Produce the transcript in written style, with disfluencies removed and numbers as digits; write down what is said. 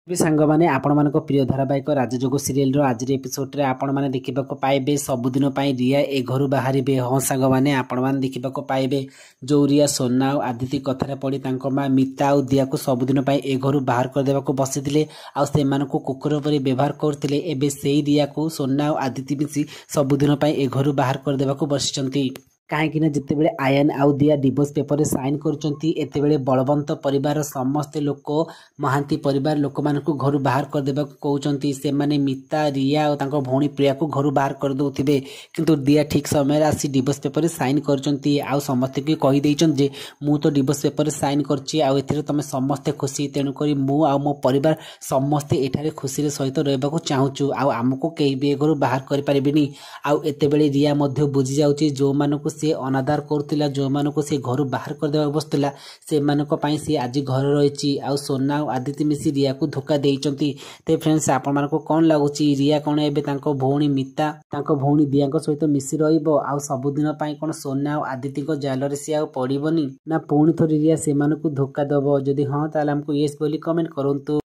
भी सांग मैंने आपण मान प्रिय धारावाहिक राजजोग सीरियल आज एपिसोड आपण मैंने देखा पाइबे सबुदिन रिया ए घर बाहर हाँ सांग मैंने आपण मैंने देखा पाइबे जो रिया सोना और आदित्य कथार पड़ी माँ मिता और दिया को सबुदिन ए घर बाहर करदे बसी से कुकुर पर व्यवहार करते एवं से रिया को सोना और आदित्य मिसी सबुदिन ए घर बाहर करदे बसी कहीं जितेबले आयन आउ दिया डिवोर्स पेपर साइन करते बलवंत परिवार समस्ते लोक महांती परिवार लोक मान घर बाहर करदे कहते से माने मिता रिया और भौणी प्रिया को घर बाहर कर दौथे किंतु दिया ठीक समय आसी डिवोर्स पेपर साइन कर समस्ते कहीदे मु तो डिवोर्स पेपर साइन कर तुम समस्ते खुशी तेणुक मु आ मो परिवार समस्ते एठारे खुशी सहित रहा चाहूँ आमको कहीं भी घर बाहर करें आते रिया बुझी जाऊँगी जो मानक से अनादार करुला जो मानक से घर बाहर करदे बसुला से सी आज घर रही आ सोना और आदित्य मिसी रिया को धोखा देइचंती। ते फ्रेंड्स आपण मानको कौन लगुच रिया कौन एबे भौणी मिता भौणी दिया सहित मिसी रहिबो आ सबुदिन कौन सोना और आदित्य जाल सी आ पड़बनी ना पुणी थोड़ी रिया से धोखा दब जदि हाँ ताले हमको येस बोली कमेंट करंतु।